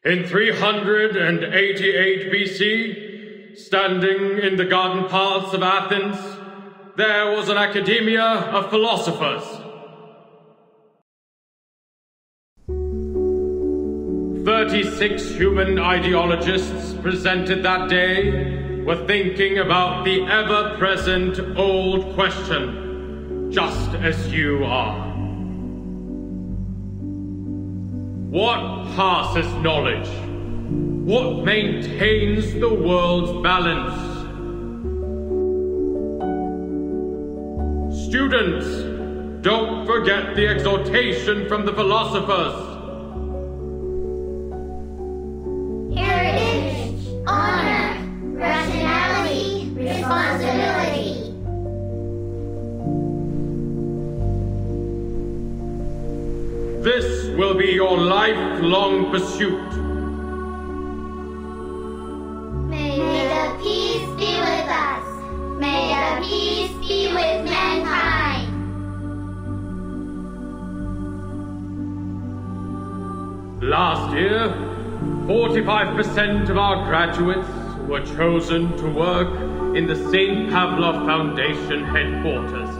In 388 BC, standing in the garden paths of Athens, there was an academia of philosophers. 36 human ideologists presented that day were thinking about the ever-present old question, just as you are. What passes knowledge? What maintains the world's balance? Students, don't forget the exhortation from the philosophers. Heritage, honor, rationality, responsibility. This will be your lifelong pursuit. May the peace be with us. May the peace be with mankind. Last year, 45% of our graduates were chosen to work in the St. Pavlov Foundation headquarters.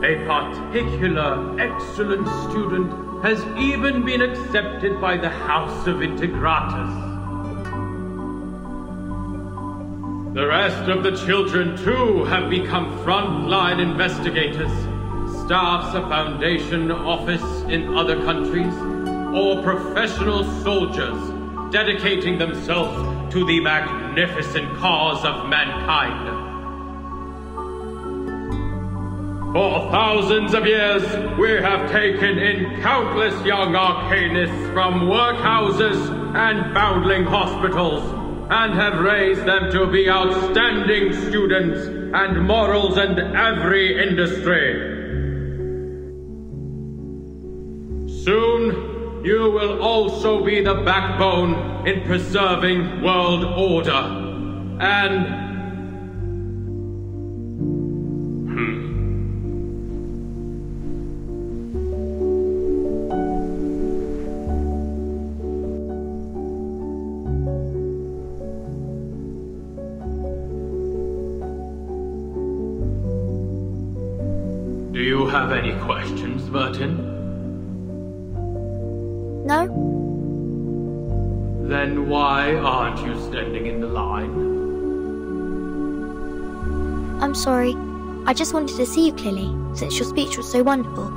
A particular excellent student has even been accepted by the House of Integratus. The rest of the children, too, have become frontline investigators, staffs of Foundation office in other countries, or professional soldiers dedicating themselves to the magnificent cause of mankind. For thousands of years, we have taken in countless young arcanists from workhouses and foundling hospitals, and have raised them to be outstanding students and models in every industry. Soon, you will also be the backbone in preserving world order, and do you have any questions, Burton? No. Then why aren't you standing in the line? I'm sorry. I just wanted to see you clearly, since your speech was so wonderful.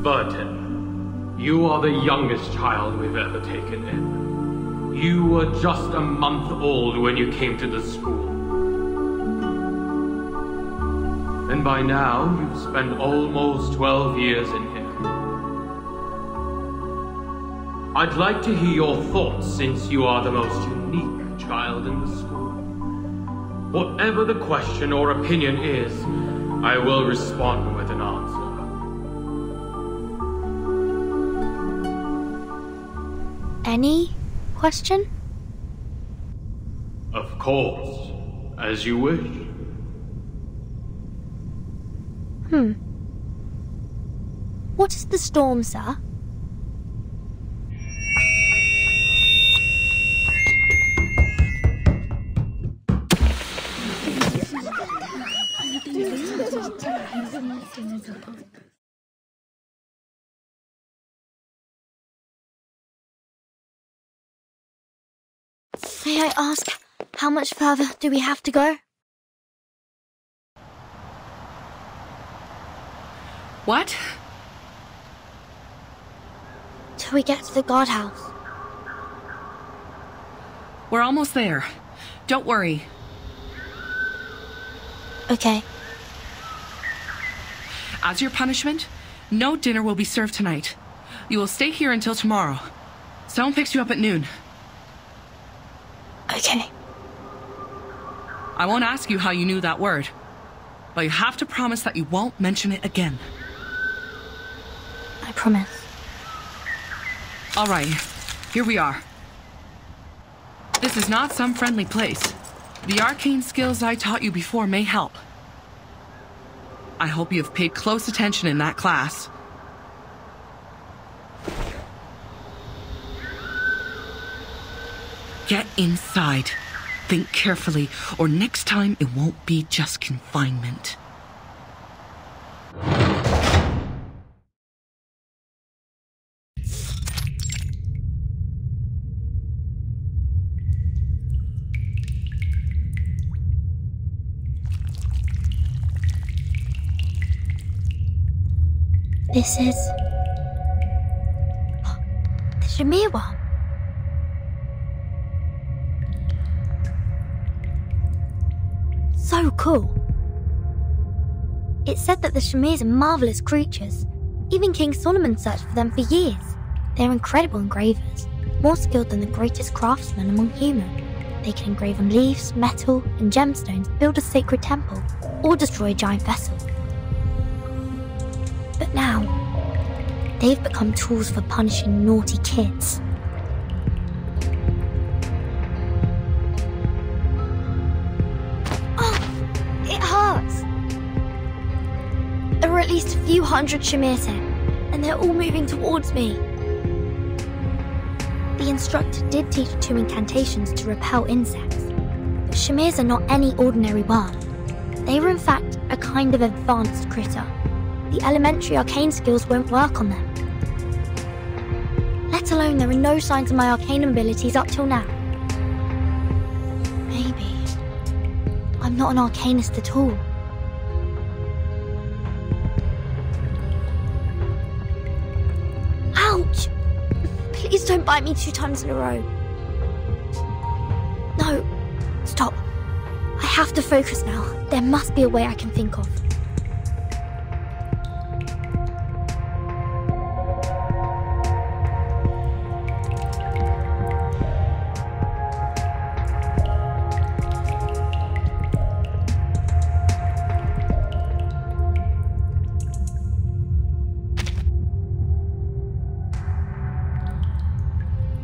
Burton, you are the youngest child we've ever taken in. You were just a month old when you came to the school. And by now, you've spent almost 12 years in here. I'd like to hear your thoughts since you are the most unique child in the school. Whatever the question or opinion is, I will respond with an answer. Any question? Of course, as you wish. What is the storm, sir? May I ask, how much further do we have to go? What? Till we get to the guardhouse. We're almost there. Don't worry. Okay. As your punishment, no dinner will be served tonight. You will stay here until tomorrow. Someone picks you up at noon. Okay. I won't ask you how you knew that word, but you have to promise that you won't mention it again. I promise. All right, here we are. This is not some friendly place. The arcane skills I taught you before may help. I hope you have paid close attention in that class. Get inside. Think carefully, or next time it won't be just confinement. This is... the Shamir one. So cool. It said that the Shamirs are marvelous creatures. Even King Solomon searched for them for years. They're incredible engravers, more skilled than the greatest craftsmen among humans. They can engrave on leaves, metal, and gemstones, build a sacred temple, or destroy a giant vessel. But now, they've become tools for punishing naughty kids. Oh, it hurts. There are at least a few hundred Shamirs here, and they're all moving towards me. The instructor did teach 2 incantations to repel insects, but Shamirs are not any ordinary worm. They are in fact a kind of advanced critter. The elementary arcane skills won't work on them. Let alone there are no signs of my arcane abilities up till now. Maybe I'm not an arcanist at all. Ouch! Please don't bite me 2 times in a row. No, stop. I have to focus now. There must be a way I can think of.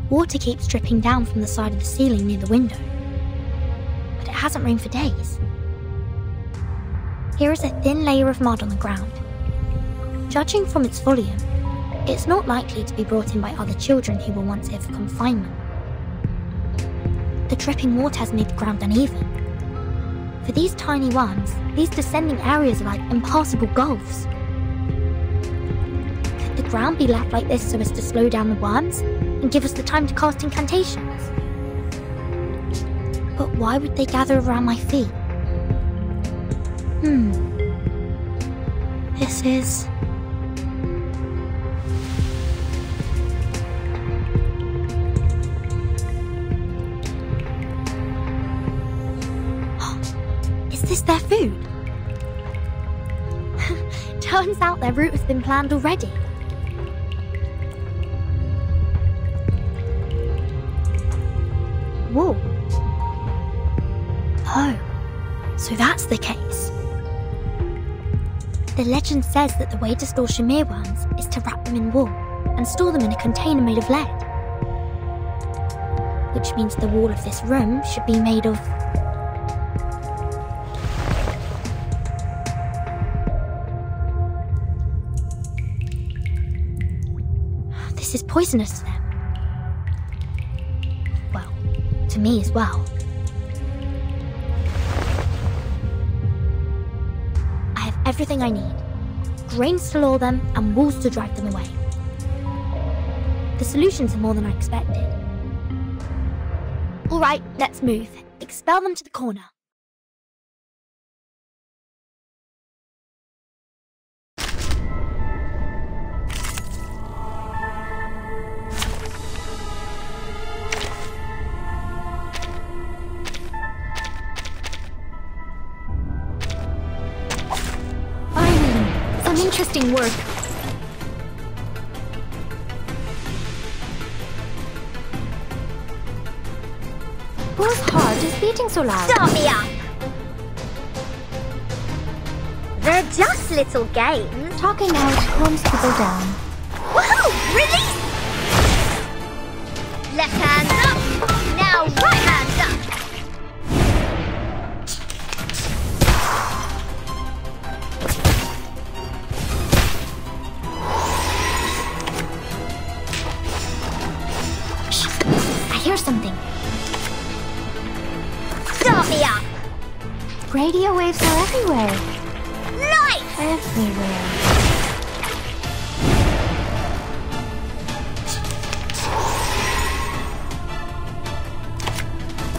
Water keeps dripping down from the side of the ceiling near the window, but it hasn't rained for days. Here is a thin layer of mud on the ground. Judging from its volume, it's not likely to be brought in by other children who were once here for confinement. The dripping water has made the ground uneven. For these tiny worms, these descending areas are like impassable gulfs. Could the ground be left like this so as to slow down the worms and give us the time to cast incantations? But why would they gather around my feet? This is... Is this their food? Turns out their route has been planned already. Whoa. Oh, so that's the case. The legend says that the way to store Shamir worms is to wrap them in wool and store them in a container made of lead. Which means the wall of this room should be made of... This is poisonous to them. Well, to me as well. I have everything I need. Grains to lure them and walls to drive them away. The solutions are more than I expected. Alright, let's move. Expel them to the corner. Finally, some interesting work. Whose heart is beating so loud? Start me up! They're just little games. Talking out calms people down. Woohoo! Release! Left hand up. Now right hand up. Radio waves are everywhere. Light! Everywhere.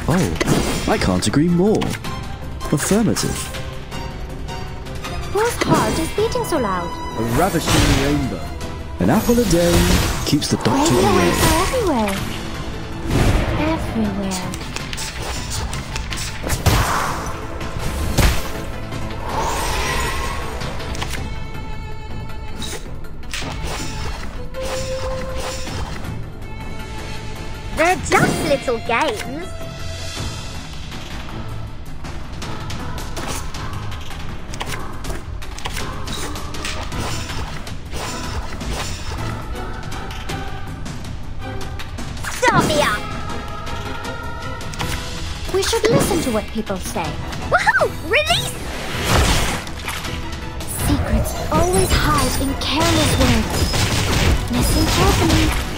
Oh, I can't agree more. Affirmative. Whose heart is beating so loud? A ravishing rainbow. An apple a day keeps the doctor Radio away. waves are everywhere. Everywhere. They're just little games. Start me up! We should listen to what people say. Woohoo! Release! Secrets always hide in careless words. Listen carefully.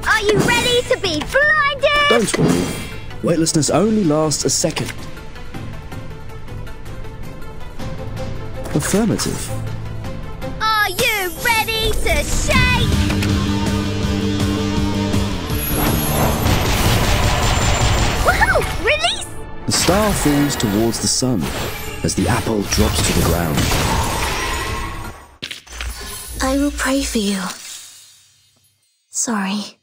Are you ready to be blinded? Don't worry. Weightlessness only lasts a second. Affirmative. Are you ready to shake? Woohoo! Release! The star falls towards the sun as the apple drops to the ground. I will pray for you. Sorry.